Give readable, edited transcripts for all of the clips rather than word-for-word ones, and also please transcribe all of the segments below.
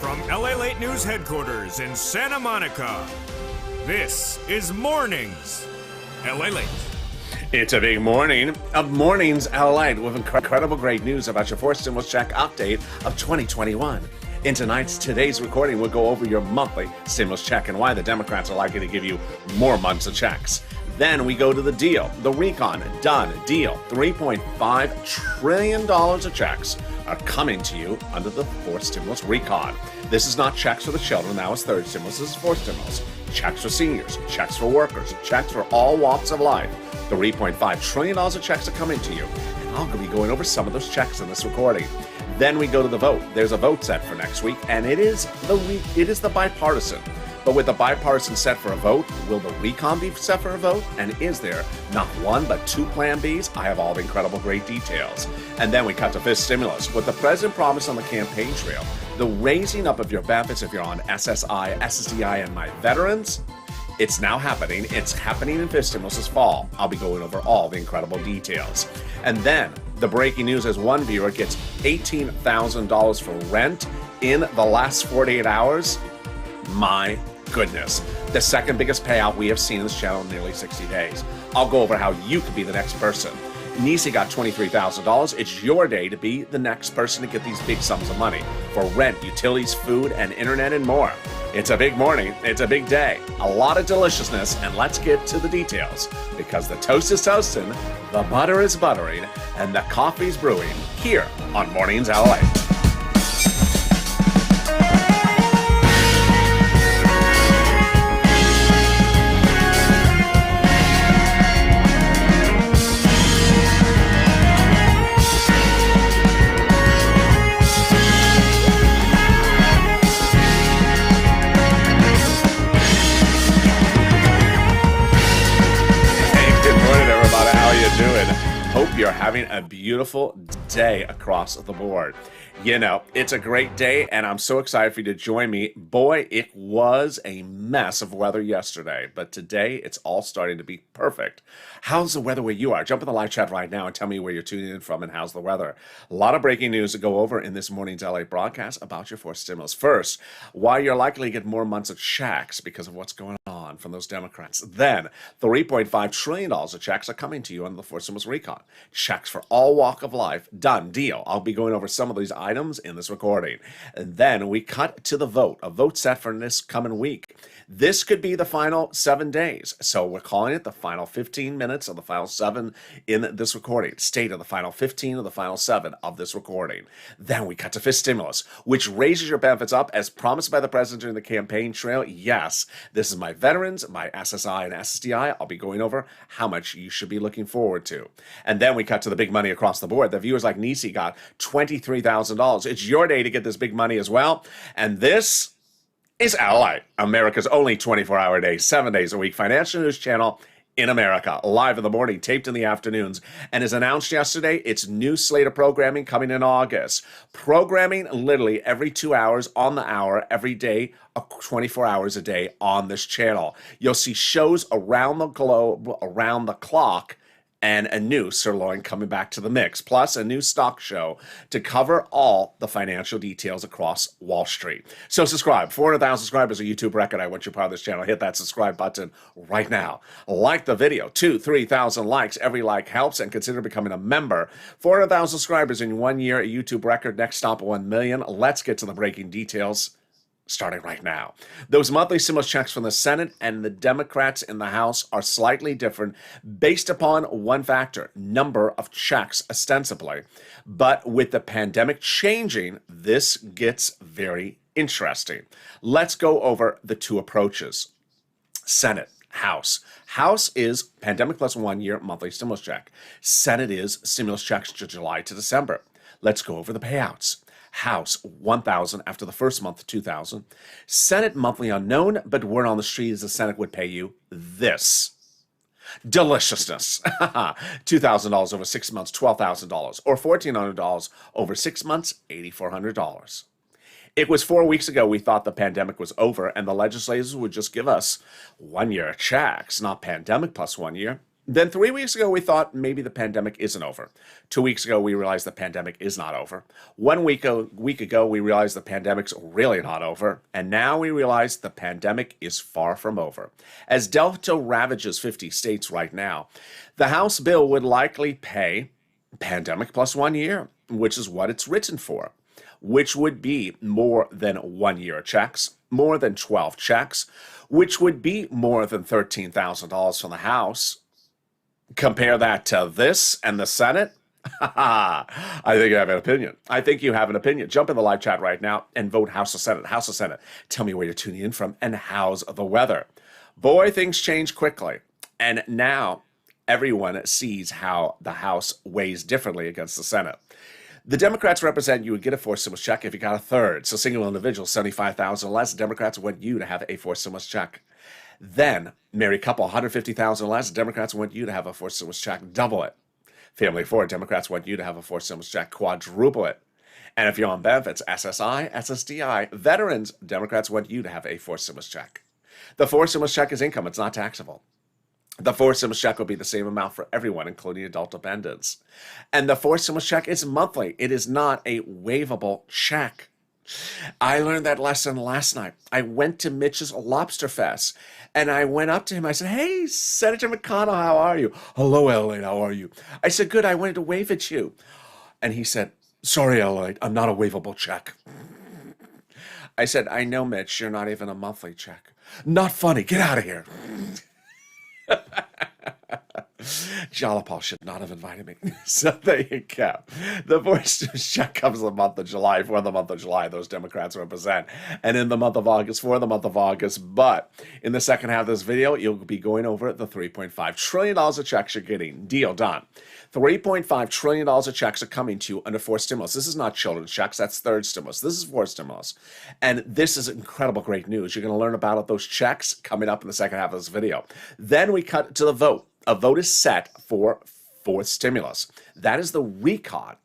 From LALATE News Headquarters in Santa Monica, this is Mornings LALATE. It's a big morning of Mornings LALATE with incredible great news about your fourth stimulus check update of 2021. In today's recording, we'll go over your monthly stimulus check and why the Democrats are likely to give you more months of checks. Then we go to the deal, the recon, done deal. $3.5 trillion of checks are coming to you under the fourth stimulus recon. This is not checks for the children, that was third stimulus, this is fourth stimulus. Checks for seniors, checks for workers, checks for all walks of life. $3.5 trillion of checks are coming to you. And I'll be going over some of those checks in this recording. Then we go to the vote. There's a vote set for next week, and it is the bipartisan. But with the bipartisan set for a vote, will the recon be set for a vote? And is there not one but two Plan Bs? I have all the incredible great details. And then we cut to fifth stimulus. What the president promised on the campaign trail, the raising up of your benefits if you're on SSI, SSDI, and my veterans, it's now happening. It's happening in fifth stimulus this fall. I'll be going over all the incredible details. And then the breaking news is one viewer gets $18,000 for rent in the last 48 hours. My goodness. The second biggest payout we have seen in this channel in nearly 60 days. I'll go over how you could be the next person. Nisi got $23,000. It's your day to be the next person to get these big sums of money for rent, utilities, food, and internet, and more. It's a big morning. It's a big day. A lot of deliciousness, and let's get to the details because the toast is toasting, the butter is buttering, and the coffee's brewing here on Mornings LALATE. Hope you're having a beautiful day across the board. You know, it's a great day, and I'm so excited for you to join me. Boy, it was a mess of weather yesterday, but today it's all starting to be perfect. How's the weather where you are? Jump in the live chat right now and tell me where you're tuning in from and how's the weather. A lot of breaking news to go over in this morning's LA broadcast about your fourth stimulus. First, why you're likely to get more months of checks because of what's going on from those Democrats. Then, $3.5 trillion of checks are coming to you under the fourth stimulus recon. Checks for all walk of life. Done deal. I'll be going over some of these items in this recording. And then we cut to the vote, a vote set for this coming week. This could be the final 7 days. So we're calling it the final 15 minutes of the final 7 in this recording. State of the final 15 of the final 7 of this recording. Then we cut to fifth stimulus, which raises your benefits up as promised by the president during the campaign trail. Yes, this is my veterans, my SSI and SSDI. I'll be going over how much you should be looking forward to. And then we cut to the big money across the board. The viewers like Nisi got $23,000. It's your day to get this big money as well. And this is LALATE, America's only 24-hour day, 7 days a week financial news channel in America, live in the morning, taped in the afternoons. And as announced yesterday, it's new slate of programming coming in August. Programming literally every 2 hours on the hour, every day, 24 hours a day on this channel. You'll see shows around the globe, around the clock, and a new sirloin coming back to the mix, plus a new stock show to cover all the financial details across Wall Street. So subscribe. 400,000 subscribers, a YouTube record. I want you part of this channel. Hit that subscribe button right now. Like the video. 3,000 likes. Every like helps, and consider becoming a member. 400,000 subscribers in 1 year, a YouTube record. Next stop, 1 million. Let's get to the breaking details. Starting right now. Those monthly stimulus checks from the Senate and the Democrats in the House are slightly different based upon one factor, number of checks ostensibly. But with the pandemic changing, this gets very interesting. Let's go over the two approaches. Senate, House. House is pandemic plus 1 year monthly stimulus check. Senate is stimulus checks to July to December. Let's go over the payouts. House, $1,000 after the first month, $2,000. Senate, monthly unknown, but word on the street is the Senate would pay you this. Deliciousness. $2,000 over 6 months, $12,000. Or $1,400 over 6 months, $8,400. It was 4 weeks ago we thought the pandemic was over and the legislators would just give us 1 year checks, not pandemic plus 1 year. Then 3 weeks ago, we thought maybe the pandemic isn't over. 2 weeks ago, we realized the pandemic is not over. 1 week ago, we realized the pandemic's really not over. And now we realize the pandemic is far from over. As Delta ravages 50 states right now, the House bill would likely pay pandemic plus 1 year, which is what it's written for, which would be more than 1 year checks, more than 12 checks, which would be more than $13,000 from the House. Compare that to this and the Senate. I think you have an opinion. I think you have an opinion. Jump in the live chat right now and vote House or Senate. House or Senate. Tell me where you're tuning in from and how's the weather. Boy, things change quickly. And now everyone sees how the House weighs differently against the Senate. The Democrats represent you would get a forced stimulus check if you got a third. So single individual, $75,000 or less, Democrats want you to have a forced stimulus check. Then, married couple, $150,000 or less, Democrats want you to have a forced stimulus check, double it. Family of four, Democrats want you to have a forced stimulus check, quadruple it. And if you're on benefits, SSI, SSDI, veterans, Democrats want you to have a forced stimulus check. The forced stimulus check is income, it's not taxable. The forced stimulus check will be the same amount for everyone, including adult dependents. And the forced stimulus check is monthly. It is not a waivable check. I learned that lesson last night. I went to Mitch's Lobster Fest, and I went up to him. I said, "Hey, Senator McConnell, how are you?" "Hello, LALATE, how are you?" I said, "Good, I wanted to wave at you." And he said, "Sorry, LALATE, I'm not a waivable check." I said, "I know, Mitch, you're not even a monthly check." "Not funny, get out of here." Jalapal should not have invited me. So there you go. The forced check comes in the month of July. For the month of July, those Democrats represent. And in the month of August, for the month of August. But in the second half of this video, you'll be going over the $3.5 trillion of checks you're getting. Deal done. $3.5 trillion of checks are coming to you under forced stimulus. This is not children's checks. That's third stimulus. This is forced stimulus. And this is incredible great news. You're going to learn about those checks coming up in the second half of this video. Then we cut to the vote. A vote is set for fourth stimulus. That is the recon.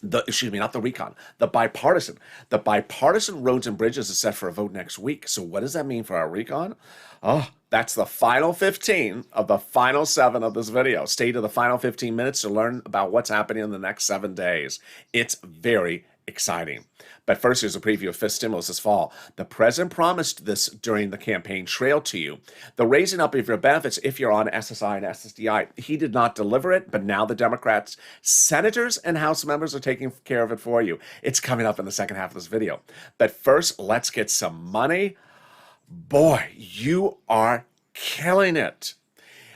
Not the recon, the bipartisan. The bipartisan roads and bridges is set for a vote next week. So what does that mean for our recon? Oh, that's the final 15 of the final 7 of this video. Stay to the final 15 minutes to learn about what's happening in the next 7 days. It's very exciting. But first, here's a preview of fifth stimulus this fall. The president promised this during the campaign trail to you. The raising up of your benefits if you're on SSI and SSDI. He did not deliver it, but now the Democrats, senators, and House members are taking care of it for you. It's coming up in the second half of this video. But first, let's get some money. Boy, you are killing it.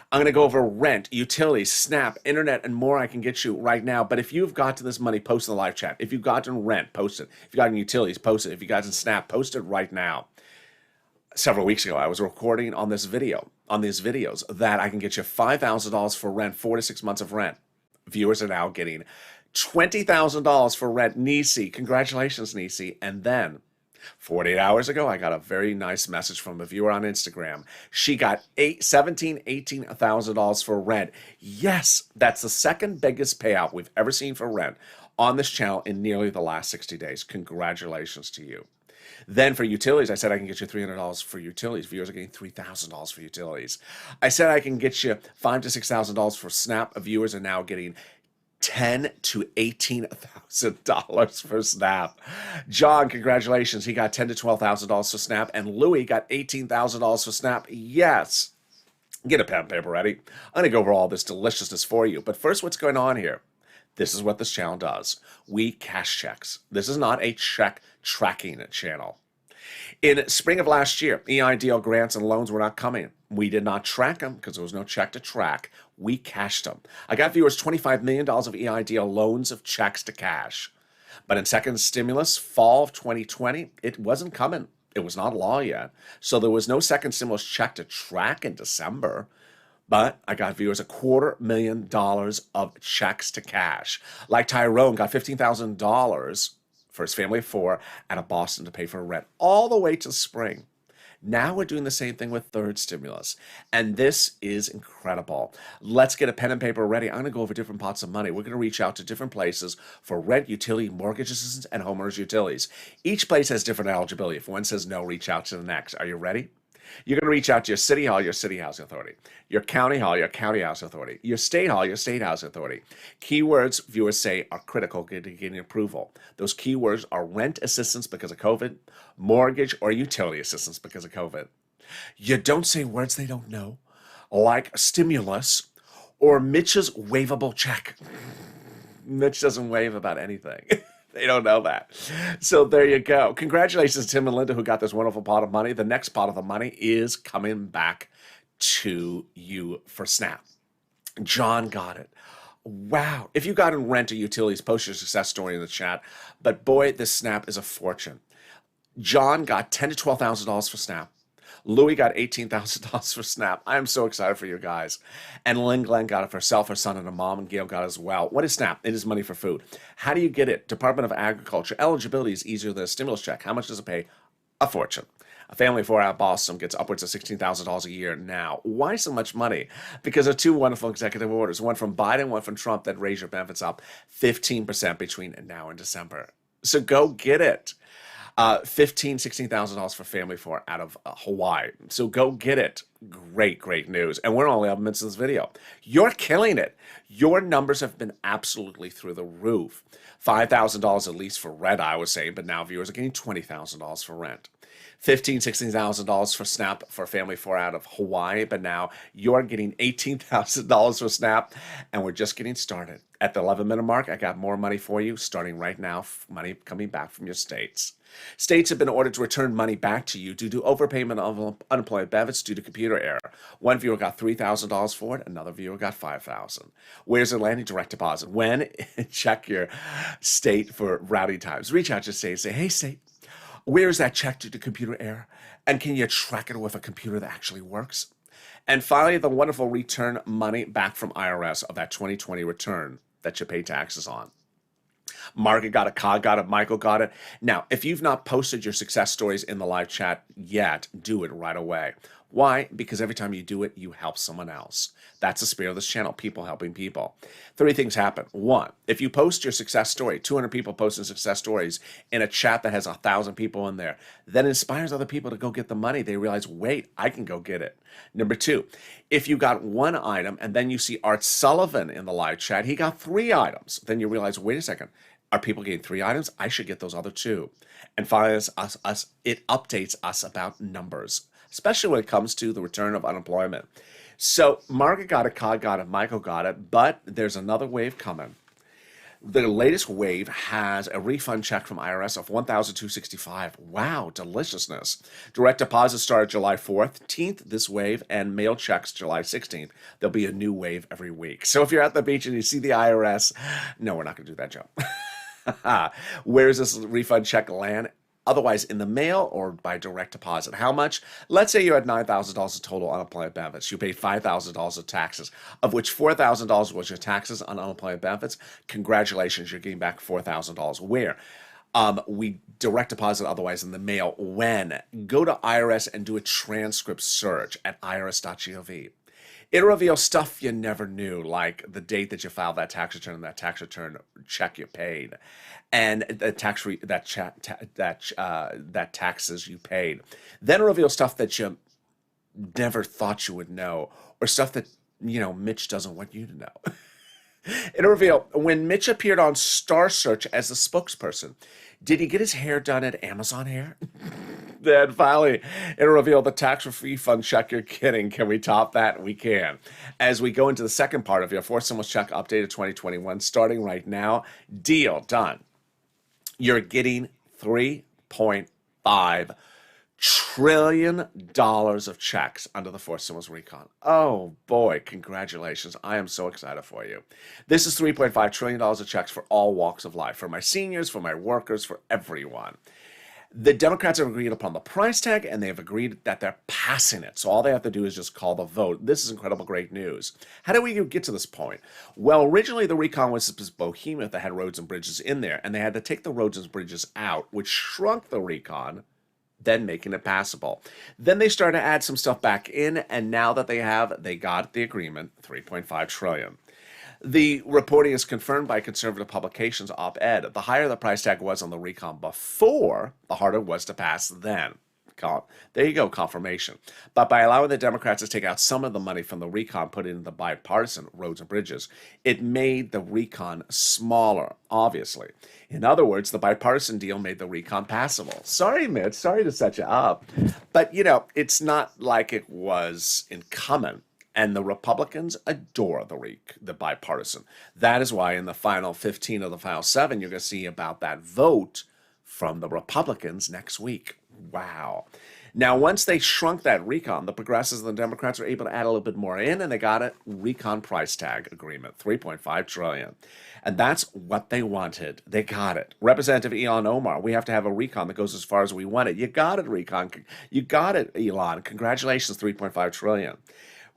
I'm going to go over rent, utilities, SNAP, internet, and more I can get you right now. But if you've gotten this money, post in the live chat. If you've gotten rent, post it. If you've gotten utilities, post it. If you've gotten SNAP, post it right now. Several weeks ago, I was recording on these videos, that I can get you $5,000 for rent, 4 to 6 months of rent. Viewers are now getting $20,000 for rent. Nisi, congratulations, Nisi. And then 48 hours ago, I got a very nice message from a viewer on Instagram. She got $18,000 for rent. Yes, that's the second biggest payout we've ever seen for rent on this channel in nearly the last 60 days. Congratulations to you. Then for utilities, I said I can get you $300 for utilities. Viewers are getting $3,000 for utilities. I said I can get you $5,000 to $6,000 for SNAP. Viewers are now getting $10,000 to $18,000 for SNAP. John, congratulations. He got $10,000 to $12,000 for SNAP. And Louis got $18,000 for SNAP. Yes. Get a pen and paper ready. I'm going to go over all this deliciousness for you. But first, what's going on here? This is what this channel does. We cash checks. This is not a check tracking channel. In spring of last year, EIDL grants and loans were not coming. We did not track them because there was no check to track. We cashed them. I got viewers $25 million of EIDL loans of checks to cash. But in second stimulus, fall of 2020, it wasn't coming. It was not law yet. So there was no second stimulus check to track in December. But I got viewers $250,000 of checks to cash. Like Tyrone got $15,000 for his family of 4 out of Boston to pay for rent all the way to spring. Now we're doing the same thing with third stimulus. And this is incredible. Let's get a pen and paper ready. I'm going to go over different pots of money. We're going to reach out to different places for rent, utility, mortgage assistance, and homeowners utilities. Each place has different eligibility. If one says no, reach out to the next. Are you ready? You're going to reach out to your city hall, your city housing authority, your county hall, your county housing authority, your state hall, your state housing authority. Keywords, viewers say, are critical to getting approval. Those keywords are rent assistance because of COVID, mortgage or utility assistance because of COVID. You don't say words they don't know, like stimulus or Mitch's waivable check. Mitch doesn't wave about anything. They don't know that. So there you go. Congratulations to Tim and Linda who got this wonderful pot of money. The next pot of the money is coming back to you for SNAP. John got it. Wow. If you got in rent or utilities, post your success story in the chat. But boy, this SNAP is a fortune. John got $10,000 to $12,000 for SNAP. Louis got $18,000 for SNAP. I am so excited for you guys. And Lynn Glenn got it for herself, her son, and her mom, and Gail got it as well. What is SNAP? It is money for food. How do you get it? Department of Agriculture. Eligibility is easier than a stimulus check. How much does it pay? A fortune. A family of 4 out of Boston gets upwards of $16,000 a year now. Why so much money? Because of 2 wonderful executive orders, one from Biden, one from Trump, that raise your benefits up 15% between now and December. So go get it. $16,000 for family 4 out of Hawaii. So go get it. Great news. And we're only 11 minutes in this video. You're killing it. Your numbers have been absolutely through the roof. $5,000 at least for rent, I was saying, but now viewers are getting $20,000 for rent. $16,000 for SNAP for family 4 out of Hawaii, but now you're getting $18,000 for SNAP, and we're just getting started. At the 11-minute mark, I got more money for you, starting right now, money coming back from your states. States have been ordered to return money back to you due to overpayment of unemployment benefits due to computer error. One viewer got $3,000 for it, another viewer got $5,000. Where's it landing? Direct deposit. When? Check your state for routing times. Reach out to your state and say, hey, state, where's that check due to computer error? And can you track it with a computer that actually works? And finally, the wonderful return money back from IRS of that 2020 return that you pay taxes on. Margaret got it, Cog got it, Michael got it. Now, if you've not posted your success stories in the live chat yet, do it right away. Why? Because every time you do it, you help someone else. That's the spirit of this channel, people helping people. 3 things happen. 1, if you post your success story, 200 people posting success stories in a chat that has 1,000 people in there, that inspires other people to go get the money. They realize, wait, I can go get it. Number 2, if you got 1 item and then you see Art Sullivan in the live chat, he got 3 items. Then you realize, wait a second, are people getting 3 items? I should get those other 2. And finally, it updates us about numbers, especially when it comes to the return of unemployment. So Margaret got it, Cog got it, Michael got it, but there's another wave coming. The latest wave has a refund check from IRS of $1,265. Wow, deliciousness. Direct deposit started July 14th, this wave, and mail checks July 16th. There'll be a new wave every week. So if you're at the beach and you see the IRS, no, we're not going to do that, Joe. Where does this refund check land? Otherwise in the mail or by direct deposit. How much? Let's say you had $9,000 of total unemployment benefits. You paid $5,000 of taxes, of which $4,000 was your taxes on unemployment benefits. Congratulations, you're getting back $4,000. Where? We direct deposit otherwise in the mail. When? Go to IRS and do a transcript search at irs.gov. It'll reveal stuff you never knew, like the date that you filed that tax return and that tax return check you paid, and the that taxes you paid. Then it'll reveal stuff that you never thought you would know, or stuff that Mitch doesn't want you to know. It'll reveal when Mitch appeared on Star Search as the spokesperson. Did he get his hair done at Amazon Hair? Then finally, it'll reveal the tax refund check. You're kidding. Can we top that? We can. As we go into the second part of your Forced Stimulus Check updated 2021, starting right now, deal done. You're getting $3.5 trillion of checks under the Forced Stimulus Recon. Oh boy, congratulations. I am so excited for you. This is $3.5 trillion of checks for all walks of life, for my seniors, for my workers, for everyone. The Democrats have agreed upon the price tag, and they have agreed that they're passing it. So all they have to do is just call the vote. This is incredible, great news. How do we get to this point? Well, originally the recon was this behemoth that had roads and bridges in there, and they had to take the roads and bridges out, which shrunk the recon, then making it passable. Then they started to add some stuff back in, and now that they got the agreement, $3.5 trillion. The reporting is confirmed by conservative publications op-ed. The higher the price tag was on the recon before, the harder it was to pass then. There you go, confirmation. But by allowing the Democrats to take out some of the money from the recon, put it into the bipartisan roads and bridges, it made the recon smaller, obviously. In other words, the bipartisan deal made the recon passable. Sorry, Mitch, sorry to set you up. But, it's not like it was incumbent. And the Republicans adore the bipartisan. That is why in the final 15 of the final 7, you're going to see about that vote from the Republicans next week. Wow. Now, once they shrunk that recon, the progressives and the Democrats were able to add a little bit more in, and they got a recon price tag agreement, $3.5 trillion. And that's what they wanted. They got it. Representative Elon Omar, we have to have a recon that goes as far as we want it. You got it, recon. You got it, Elon. Congratulations, $3.5 trillion.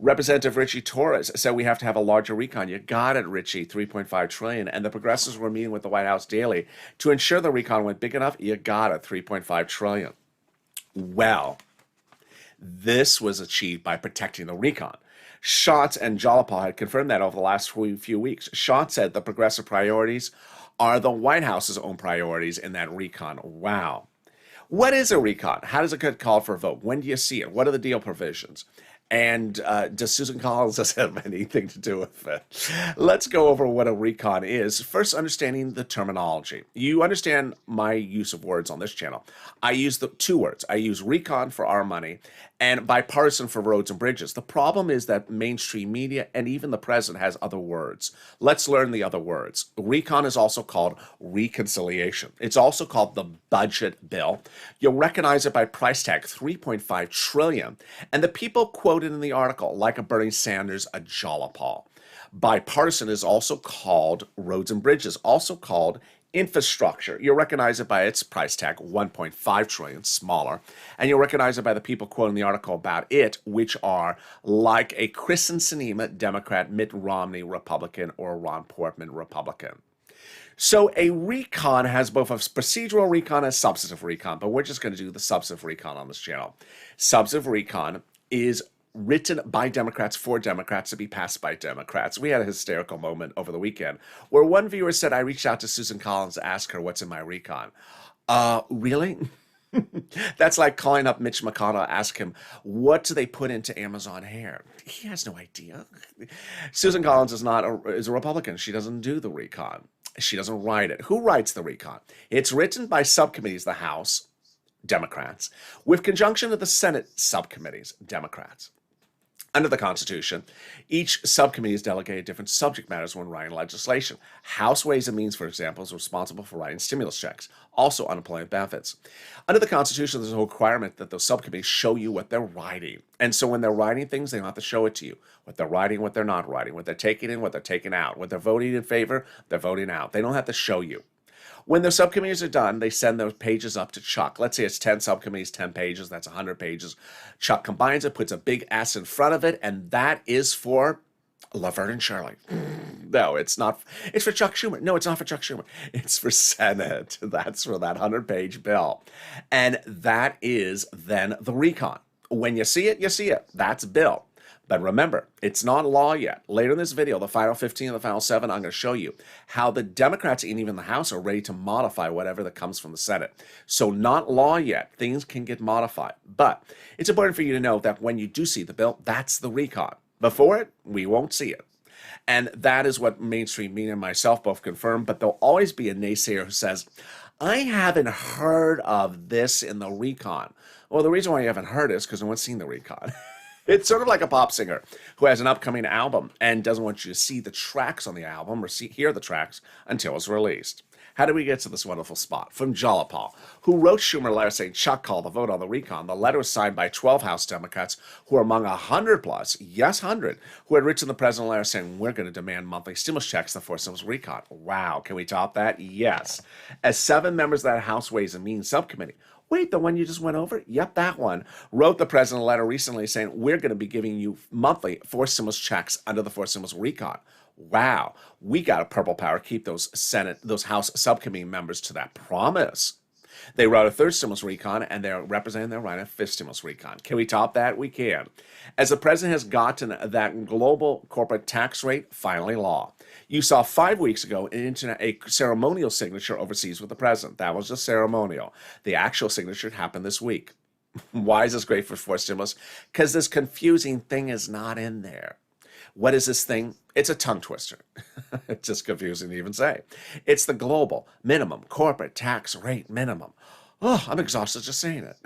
Representative Richie Torres said we have to have a larger recon. You got it, Richie, $3.5 trillion. And the progressives were meeting with the White House daily to ensure the recon went big enough. You got it, $3.5 trillion. Well, this was achieved by protecting the recon. Schatz and Jalopal had confirmed that over the last few weeks. Schatz said the progressive priorities are the White House's own priorities in that recon. Wow. What is a recon? How does it get called for a vote? When do you see it? What are the deal provisions? And does Susan Collins have anything to do with it? Let's go over what a recon is. First, understanding the terminology. You understand my use of words on this channel. I use the 2 words. I use recon for our money and bipartisan for roads and bridges. The problem is that mainstream media and even the president has other words. Let's learn the other words. Recon is also called reconciliation. It's also called the budget bill. You'll recognize it by price tag, $3.5 trillion. And the people quoted in the article, like a Bernie Sanders, a Jalopal. Bipartisan is also called roads and bridges, also called infrastructure. You'll recognize it by its price tag, $1.5 trillion, smaller. And you'll recognize it by the people quoting the article about it, which are like a Kristen Sinema, Democrat, Mitt Romney, Republican, or Ron Portman, Republican. So a recon has both a procedural recon and a substantive recon, but we're just going to do the substantive recon on this channel. Substantive recon is written by Democrats for Democrats to be passed by Democrats. We had a hysterical moment over the weekend where one viewer said, I reached out to Susan Collins to ask her what's in my recon. Really? That's like calling up Mitch McConnell to ask him, what do they put into Amazon hair? He has no idea. Susan Collins is a Republican. She doesn't do the recon. She doesn't write it. Who writes the recon? It's written by subcommittees, the House, Democrats, with conjunction of the Senate subcommittees, Democrats. Under the Constitution, each subcommittee is delegated different subject matters when writing legislation. House Ways and Means, for example, is responsible for writing stimulus checks, also unemployment benefits. Under the Constitution, there's a requirement that those subcommittees show you what they're writing. And so when they're writing things, they don't have to show it to you. What they're writing, what they're not writing, what they're taking in, what they're taking out, what they're voting in favor, they're voting out. They don't have to show you. When the subcommittees are done, they send those pages up to Chuck. Let's say it's 10 subcommittees, 10 pages, that's 100 pages. Chuck combines it, puts a big S in front of it, and that is for Laverne and Shirley. No, it's not. It's for Chuck Schumer. No, it's not for Chuck Schumer. It's for Senate. That's for that 100-page bill. And that is then the recon. When you see it, you see it. That's bill. But remember, it's not law yet. Later in this video, the final 15 and the final 7, I'm going to show you how the Democrats and even the House are ready to modify whatever that comes from the Senate. So not law yet. Things can get modified. But it's important for you to know that when you do see the bill, that's the recon. Before it, we won't see it. And that is what mainstream media and myself both confirm. But there'll always be a naysayer who says, I haven't heard of this in the recon. Well, the reason why you haven't heard it is because no one's seen the recon. It's sort of like a pop singer who has an upcoming album and doesn't want you to see the tracks on the album or hear the tracks until it's released. How do we get to this wonderful spot? From Jalopal, who wrote Schumer a letter saying Chuck called the vote on the recon. The letter was signed by 12 House Democrats who are among 100 plus, yes, 100, who had written the president a letter saying we're going to demand monthly stimulus checks for stimulus recon. Wow, can we top that? Yes. As 7 members of that House Ways and Means subcommittee, wait, the one you just went over? Yep, that one. Wrote the president a letter recently saying, we're going to be giving you monthly 4 stimulus checks under the 4 stimulus recon. Wow, we got a purple power. Keep those House subcommittee members to that promise. They wrote a 3rd stimulus recon, and they're representing their right a 5th stimulus recon. Can we top that? We can. As the president has gotten that global corporate tax rate finally law. You saw 5 weeks ago a ceremonial signature overseas with the president. That was just ceremonial. The actual signature happened this week. Why is this great for stimulus? Because this confusing thing is not in there. What is this thing? It's a tongue twister. It's just confusing to even say. It's the global minimum corporate tax rate minimum. Oh, I'm exhausted just saying it.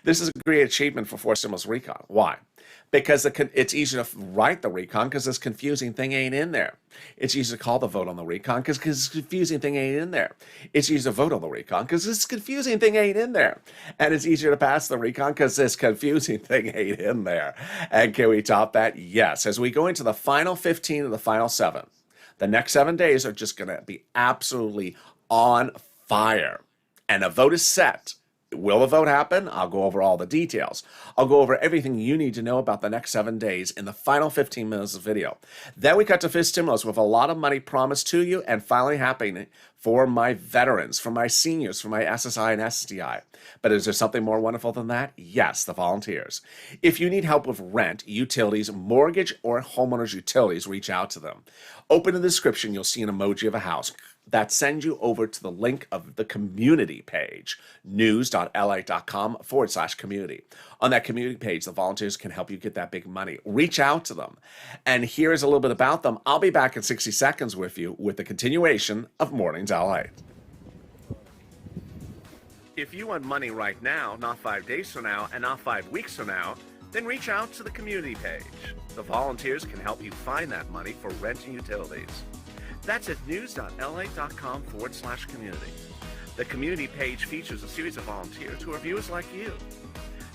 This is a great achievement for forced stimulus recon. Why? Because it's easier to write the recon because this confusing thing ain't in there. It's easier to call the vote on the recon because this confusing thing ain't in there. It's easier to vote on the recon because this confusing thing ain't in there. And it's easier to pass the recon because this confusing thing ain't in there. And can we top that? Yes. As we go into the final 15 of the final 7, the next 7 days are just going to be absolutely on fire. And a vote is set. Will the vote happen? I'll go over all the details. I'll go over everything you need to know about the next 7 days in the final 15 minutes of video. Then we cut to fifth stimulus with a lot of money promised to you and finally happening for my veterans, for my seniors, for my SSI and SDI. But is there something more wonderful than that? Yes, the volunteers. If you need help with rent, utilities, mortgage, or homeowners' utilities, reach out to them. Open in the description, you'll see an emoji of a house. That sends you over to the link of the community page, news.la.com/community. On that community page, the volunteers can help you get that big money. Reach out to them. And here's a little bit about them. I'll be back in 60 seconds with you with the continuation of Mornings LA. If you want money right now, not 5 days from now, and not 5 weeks from now, then reach out to the community page. The volunteers can help you find that money for rent and utilities. That's at news.la.com/community. The community page features a series of volunteers who are viewers like you.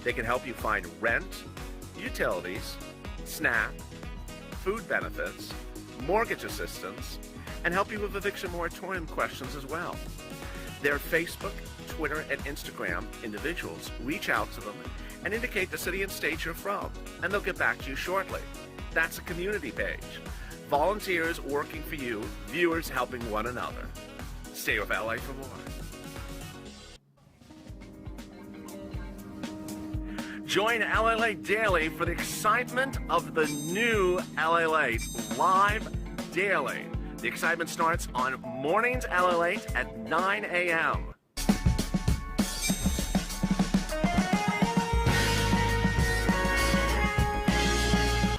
They can help you find rent, utilities, SNAP, food benefits, mortgage assistance, and help you with eviction moratorium questions as well. Their Facebook, Twitter, and Instagram individuals reach out to them and indicate the city and state you're from, and they'll get back to you shortly. That's a community page. Volunteers working for you, viewers helping one another. Stay with LA for more. Join LALATE Daily for the excitement of the new LALATE live daily. The excitement starts on Mornings LALATE at 9 a.m.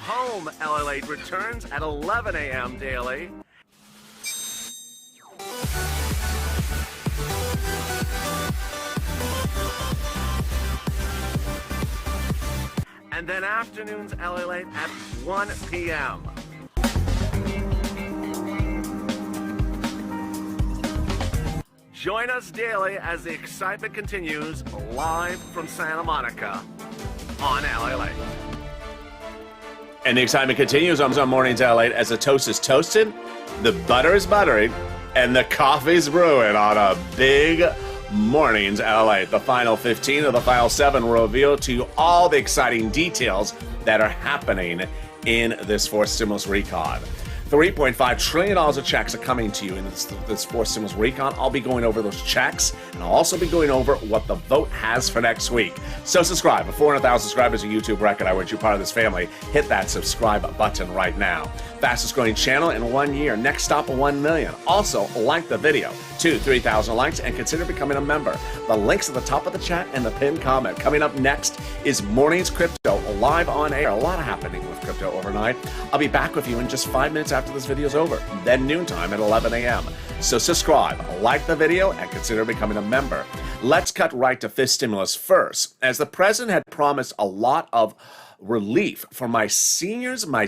Home LALATE returns at 11 a.m. daily. And then afternoons LALATE at 1 p.m. Join us daily as the excitement continues live from Santa Monica on LALATE. And the excitement continues on Mornings LALATE as the toast is toasted, the butter is buttering, and the coffee's brewing on a big Mornings LALATE. The final 15 of the final 7 will reveal to you all the exciting details that are happening in this forced stimulus recon. $3.5 trillion of checks are coming to you in this forced stimulus recon. I'll be going over those checks, and I'll also be going over what the vote has for next week. So subscribe. With 400,000 subscribers, a YouTube record, I want you part of this family. Hit that subscribe button right now. Fastest growing channel in 1 year. Next stop, 1 million. Also, like the video. 2,000-3,000 likes, and consider becoming a member. The link's at the top of the chat and the pinned comment. Coming up next is Mornings Crypto, live on air. A lot happening with crypto overnight. I'll be back with you in just 5 minutes after this video's over, then noontime at 11 a.m. So subscribe, like the video, and consider becoming a member. Let's cut right to fifth stimulus first. As the president had promised a lot of relief for my seniors, my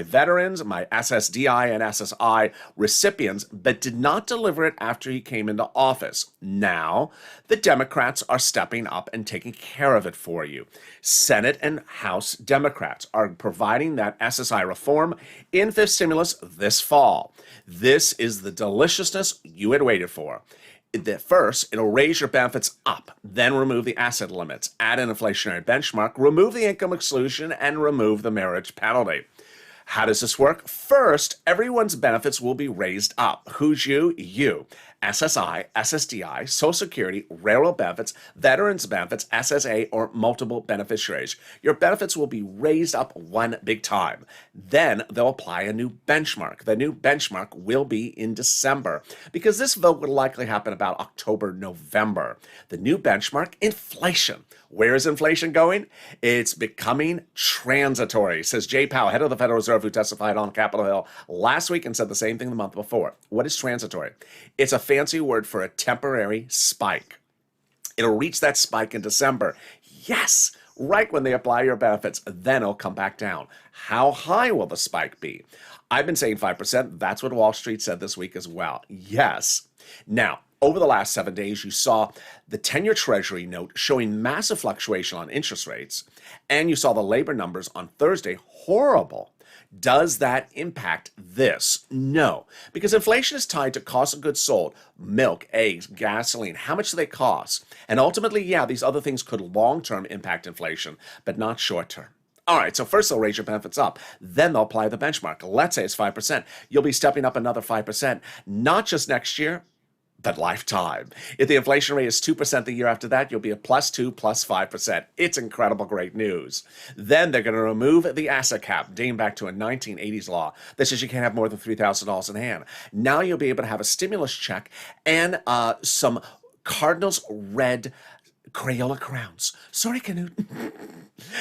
veterans, my SSDI and SSI recipients, but did not deliver it after he came into office. Now, the Democrats are stepping up and taking care of it for you. Senate and House Democrats are providing that SSI reform in fifth stimulus this fall. This is the deliciousness you had waited for. First, it'll raise your benefits up, then remove the asset limits, add an inflationary benchmark, remove the income exclusion, and remove the marriage penalty. How does this work? First, everyone's benefits will be raised up. Who's you? You. SSI, SSDI, Social Security, railroad benefits, veterans benefits, SSA, or multiple beneficiaries. Your benefits will be raised up one big time. Then they'll apply a new benchmark. The new benchmark will be in December because this vote will likely happen about October, November. The new benchmark, inflation. Where is inflation going? It's becoming transitory, says Jay Powell, head of the Federal Reserve, who testified on Capitol Hill last week and said the same thing the month before. What is transitory? It's a fancy word for a temporary spike. It'll reach that spike in December. Yes, right when they apply your benefits, then it'll come back down. How high will the spike be? I've been saying 5%. That's what Wall Street said this week as well. Yes. Now, over the last 7 days, you saw the 10-year Treasury note showing massive fluctuation on interest rates, and you saw the labor numbers on Thursday, horrible. Does that impact this? No, because inflation is tied to cost of goods sold, milk, eggs, gasoline. How much do they cost? And ultimately, yeah, these other things could long-term impact inflation, but not short-term. All right, so first they'll raise your benefits up. Then they'll apply the benchmark. Let's say it's 5%. You'll be stepping up another 5%, not just next year, but lifetime. If the inflation rate is 2% the year after that, you'll be a +2, +5%. It's incredible, great news. Then they're going to remove the asset cap, dating back to a 1980s law that says you can't have more than $3,000 in hand. Now you'll be able to have a stimulus check and some Cardinals red Crayola crowns. Sorry, Canute.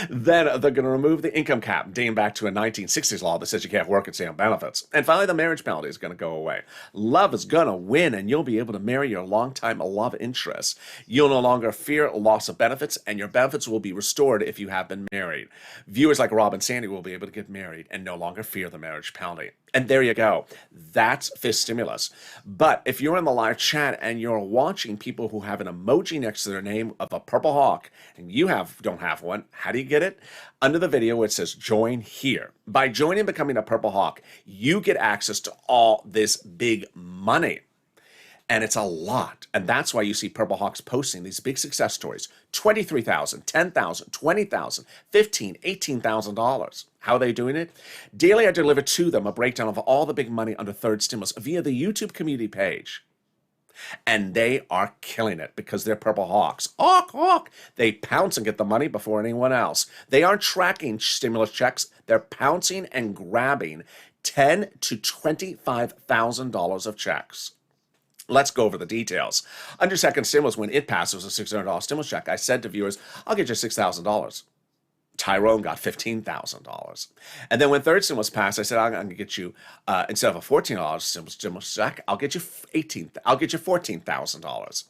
Then they're going to remove the income cap, dating back to a 1960s law that says you can't work and stay on benefits. And finally, the marriage penalty is going to go away. Love is going to win, and you'll be able to marry your longtime love interest. You'll no longer fear loss of benefits, and your benefits will be restored if you have been married. Viewers like Rob and Sandy will be able to get married and no longer fear the marriage penalty. And there you go. That's fifth stimulus. But if you're in the live chat and you're watching people who have an emoji next to their name of a purple hawk, and you don't have one, how do you get it? Under the video, it says join here. By joining and becoming a purple hawk, you get access to all this big money. And it's a lot. And that's why you see Purple Hawks posting these big success stories. $23,000, $10,000, $20,000, $15,000, $18,000. How are they doing it? Daily, I deliver to them a breakdown of all the big money under third stimulus via the YouTube community page. And they are killing it because they're Purple Hawks. Hawk, hawk. They pounce and get the money before anyone else. They aren't tracking stimulus checks. They're pouncing and grabbing $10,000 to $25,000 of checks. Let's go over the details. Under second stimulus, when it passed, it was a $600 stimulus check. I said to viewers, I'll get you $6,000. Tyrone got $15,000. And then when third stimulus passed, I said, I'm going to get you, instead of a $14 stimulus check, I'll get you $14,000.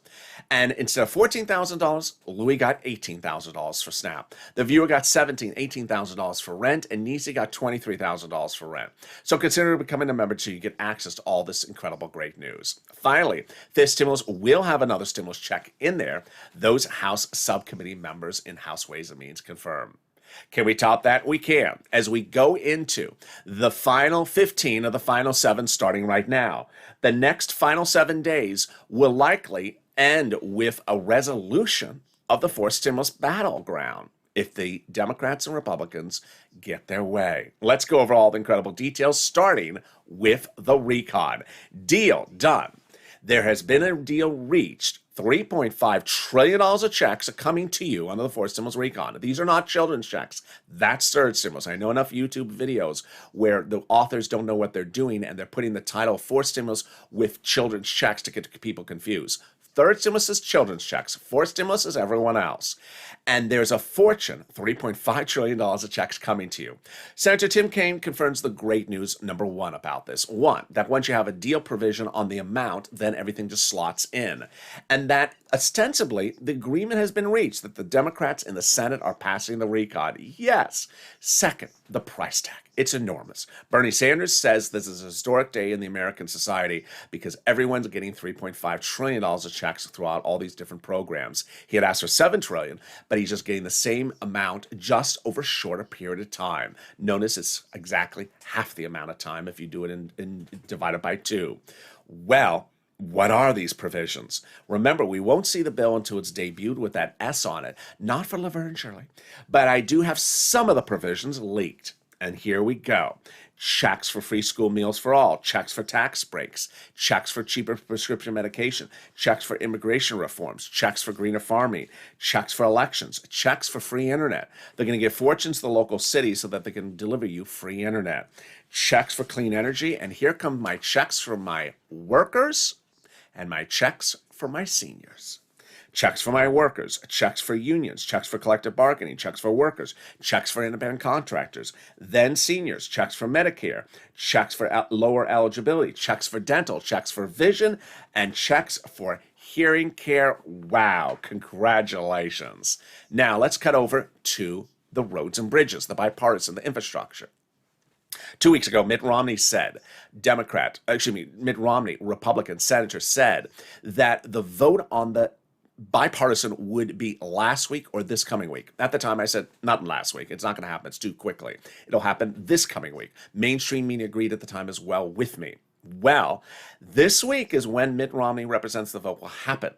And instead of $14,000, Louis got $18,000 for SNAP. The viewer got $17,000, $18,000 for rent, and Nisi got $23,000 for rent. So consider becoming a member so you get access to all this incredible great news. Finally, fifth stimulus will have another stimulus check in there. Those House subcommittee members in House Ways and Means confirm. Can we top that? We can. As we go into the final 15 of the final 7 starting right now, the next final 7 days will likely end with a resolution of the fourth stimulus battleground if the Democrats and Republicans get their way. Let's go over all the incredible details, starting with the recon. Deal done. There has been a deal reached. $3.5 trillion of checks are coming to you under the fourth stimulus recon. These are not children's checks. That's third stimulus. I know enough YouTube videos where the authors don't know what they're doing and they're putting the title fourth stimulus with children's checks to get people confused. Third stimulus is children's checks. Fourth stimulus is everyone else. And there's a fortune, $3.5 trillion of checks coming to you. Senator Tim Kaine confirms the great news, number 1, about this. 1, that once you have a deal provision on the amount, then everything just slots in. And that ostensibly the agreement has been reached, that the Democrats in the Senate are passing the recon. Yes. Second, the price tag. It's enormous. Bernie Sanders says this is a historic day in the American society because everyone's getting $3.5 trillion of checks throughout all these different programs. He had asked for $7 trillion, but he's just getting the same amount just over a shorter period of time. Notice it's exactly half the amount of time if you do it in divided by 2. Well, what are these provisions? Remember, we won't see the bill until it's debuted with that S on it. Not for Laverne and Shirley. But I do have some of the provisions leaked. And here we go. checks for free school meals for all, checks for tax breaks, checks for cheaper prescription medication, checks for immigration reforms, checks for greener farming, checks for elections, checks for free internet. They're going to give fortunes to the local cities so that they can deliver you free internet, checks for clean energy, and here come my checks for my workers and my checks for my seniors. Checks for my workers, checks for unions, checks for collective bargaining, checks for workers, checks for independent contractors, then seniors, checks for Medicare, checks for lower eligibility, checks for dental, checks for vision, and checks for hearing care. Wow, congratulations. Now let's cut over to the roads and bridges, the bipartisan, the infrastructure. 2 weeks ago, Mitt Romney, Republican senator, said that the vote on the bipartisan would be last week or this coming week. At the time, I said, not last week. It's not going to happen. It's too quickly. It'll happen this coming week. Mainstream media agreed at the time as well with me. Well, this week is when Mitt Romney represents the vote will happen.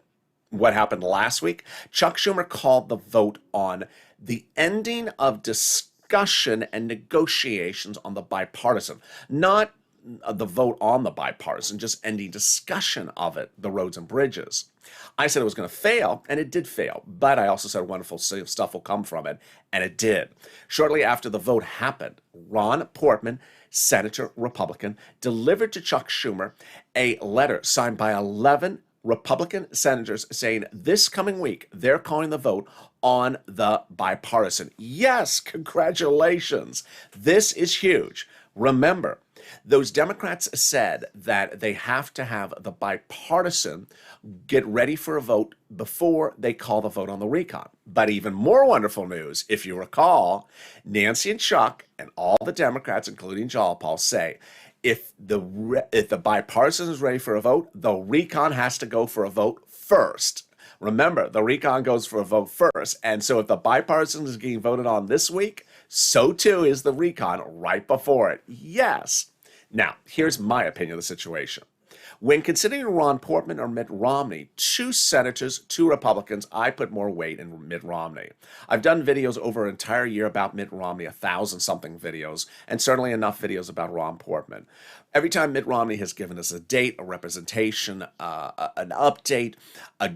What happened last week? Chuck Schumer called the vote on the ending of discussion and negotiations on the bipartisan, not the vote on the bipartisan, just ending discussion of it, the roads and bridges. I said it was going to fail, and it did fail, but I also said wonderful stuff will come from it, and it did. Shortly after the vote happened, Ron Portman, Senator, Republican, delivered to Chuck Schumer a letter signed by 11 Republican senators saying this coming week they're calling the vote on the bipartisan. Yes, congratulations. This is huge. Remember, those Democrats said that they have to have the bipartisan get ready for a vote before they call the vote on the recon. But even more wonderful news, if you recall, Nancy and Chuck and all the Democrats, including Jayapal, say if the bipartisan is ready for a vote, the recon has to go for a vote first. Remember, the recon goes for a vote first. And so if the bipartisan is getting voted on this week, so too is the recon right before it. Yes. Now, here's my opinion of the situation. When considering Ron Portman or Mitt Romney, two senators, two Republicans, I put more weight in Mitt Romney. I've done videos over an entire year about Mitt Romney, 1,000-something videos, and certainly enough videos about Ron Portman. Every time Mitt Romney has given us a date, a representation, an update,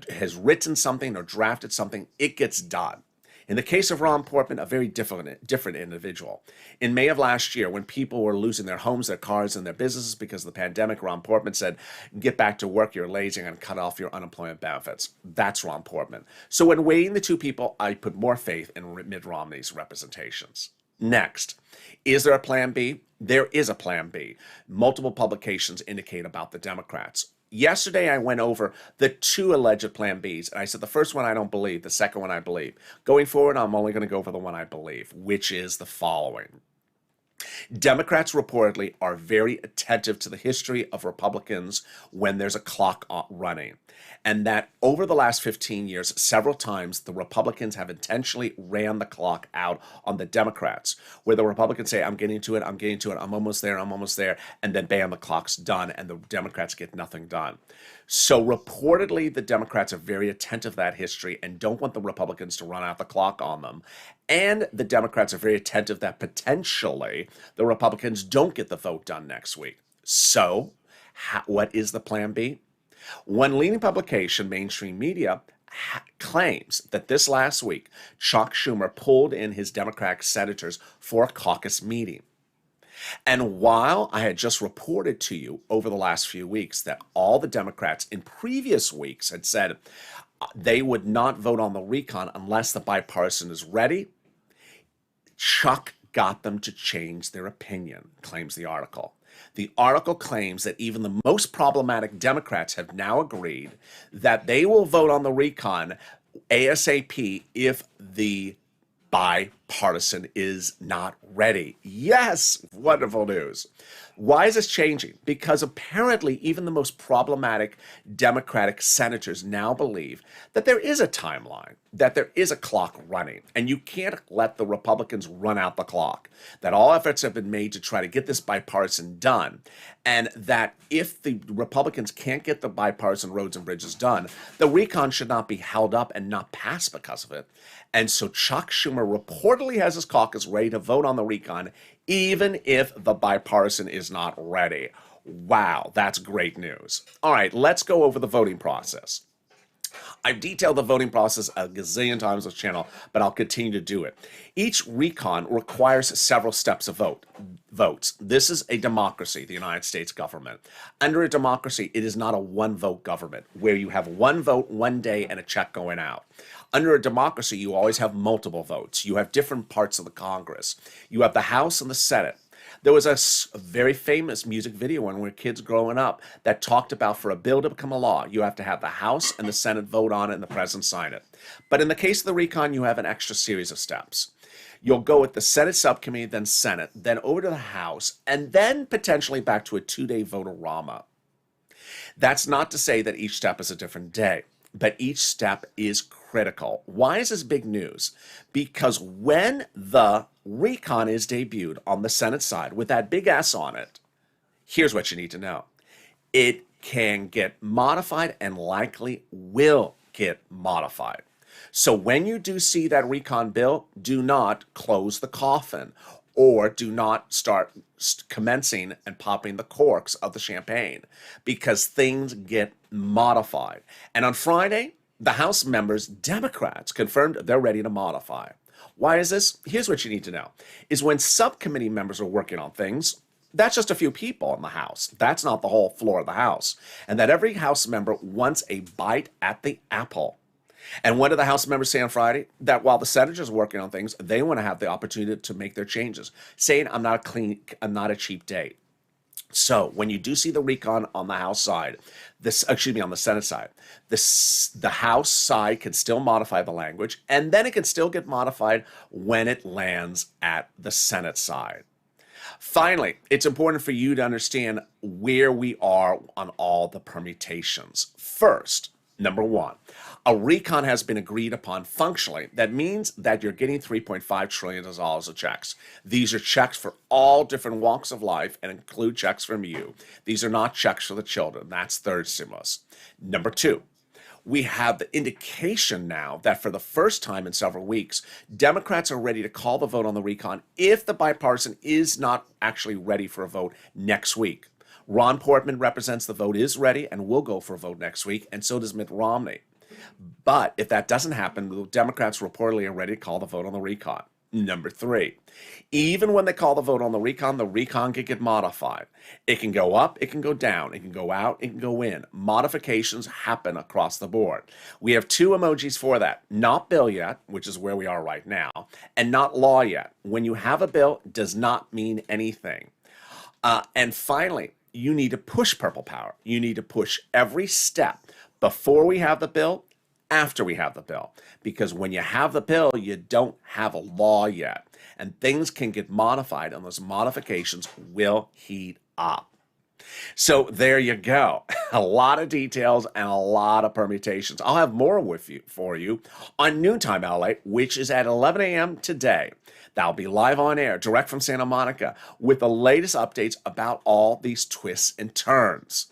has written something or drafted something, it gets done. In the case of Ron Portman, a very different individual. In May of last year, when people were losing their homes, their cars, and their businesses because of the pandemic, Ron Portman said, get back to work, you're lazy, and cut off your unemployment benefits. That's Ron Portman. So when weighing the two people, I put more faith in Mitt Romney's representations. Next, is there a plan B? There is a plan B. Multiple publications indicate about the Democrats. Yesterday, I went over the two alleged Plan Bs, and I said the first one I don't believe, the second one I believe. Going forward, I'm only going to go for the one I believe, which is the following. Democrats reportedly are very attentive to the history of Republicans when there's a clock running, and that over the last 15 years, several times the Republicans have intentionally ran the clock out on the Democrats, where the Republicans say, I'm getting to it, I'm almost there, and then bam, the clock's done, and the Democrats get nothing done. So reportedly, the Democrats are very attentive to that history and don't want the Republicans to run out the clock on them. And the Democrats are very attentive that potentially the Republicans don't get the vote done next week. So what is the plan B? One leading publication, mainstream media, claims that this last week, Chuck Schumer pulled in his Democratic senators for a caucus meeting. And while I had just reported to you over the last few weeks that all the Democrats in previous weeks had said they would not vote on the recon unless the bipartisan is ready, Chuck got them to change their opinion, claims the article. The article claims that even the most problematic Democrats have now agreed that they will vote on the recon ASAP if the bipartisan is not ready. Yes, wonderful news. Why is this changing? Because apparently even the most problematic Democratic senators now believe that there is a timeline. that there is a clock running, and you can't let the Republicans run out the clock, that all efforts have been made to try to get this bipartisan done, and that if the Republicans can't get the bipartisan roads and bridges done, the recon should not be held up and not passed because of it. And so Chuck Schumer reportedly has his caucus ready to vote on the recon, even if the bipartisan is not ready. Wow, that's great news. All right, let's go over the voting process. I've detailed the voting process a gazillion times on this channel, but I'll continue to do it. Each recon requires several steps of votes. This is a democracy, the United States government. Under a democracy, it is not a one-vote government where you have one vote one day and a check going out. Under a democracy, you always have multiple votes. You have different parts of the Congress. You have the House and the Senate. There was a very famous music video when we were kids growing up that talked about for a bill to become a law, you have to have the House and the Senate vote on it and the President sign it. But in the case of the recon, you have an extra series of steps. You'll go with the Senate subcommittee, then Senate, then over to the House, and then potentially back to a two-day vote-a-rama. That's not to say that each step is a different day, but each step is critical. Why is this big news? Because when the recon is debuted on the Senate side with that big S on it, here's what you need to know. It can get modified and likely will get modified. So when you do see that recon bill, do not close the coffin or do not start commencing and popping the corks of the champagne because things get modified. And on Friday, the House members, Democrats, confirmed they're ready to modify. Why is this? Here's what you need to know, is when subcommittee members are working on things, that's just a few people in the House. That's not the whole floor of the House. And that every House member wants a bite at the apple. And what did the House members say on Friday? That while the senators are working on things, they want to have the opportunity to make their changes, saying, I'm not a cheap date. So when you do see the recon on the House side, on the Senate side, the House side can still modify the language, and then it can still get modified when it lands at the Senate side. Finally, it's important for you to understand where we are on all the permutations. First, number one, a recon has been agreed upon functionally. That means that you're getting $3.5 trillion of checks. These are checks for all different walks of life and include checks from you. These are not checks for the children. That's third stimulus. Number two, we have the indication now that for the first time in several weeks, Democrats are ready to call the vote on the recon if the bipartisan is not actually ready for a vote next week. Ron Portman represents the vote is ready and will go for a vote next week, and so does Mitt Romney. But if that doesn't happen, the Democrats reportedly are ready to call the vote on the recon. Number three, even when they call the vote on the recon can get modified. It can go up, it can go down, it can go out, it can go in. Modifications happen across the board. We have two emojis for that. Not bill yet, which is where we are right now, and not law yet. When you have a bill, it does not mean anything. And finally, you need to push Purple Power. You need to push every step before we have the bill, after we have the bill. Because when you have the bill, you don't have a law yet. And things can get modified, and those modifications will heat up. So there you go. A lot of details and a lot of permutations. I'll have more for you on Noontime LA, which is at 11 a.m. today. That'll be live on air, direct from Santa Monica, with the latest updates about all these twists and turns.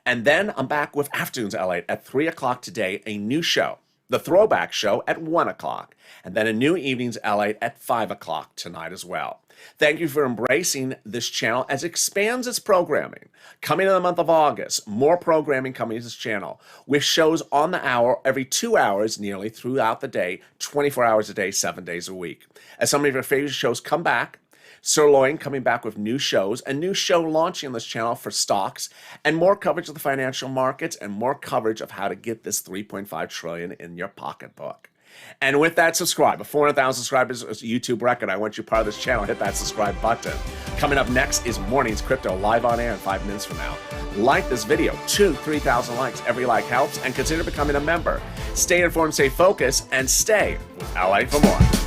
And then I'm back with Afternoons LA at 3 o'clock today, a new show, the Throwback Show at 1 o'clock, and then a new Evenings LA at 5 o'clock tonight as well. Thank you for embracing this channel as it expands its programming. Coming in the month of August, more programming coming to this channel with shows on the hour every 2 hours nearly throughout the day, 24 hours a day, 7 days a week. As some of your favorite shows come back, Sirloin coming back with new shows, a new show launching on this channel for stocks, and more coverage of the financial markets and more coverage of how to get this $3.5 trillion in your pocketbook. And with that, subscribe. At 400,000 subscribers is a YouTube record. I want you part of this channel. Hit that subscribe button. Coming up next is Mornings Crypto live on air in 5 minutes from now. Like this video. 3,000 likes. Every like helps. And consider becoming a member. Stay informed, stay focused, and stay with LA for more.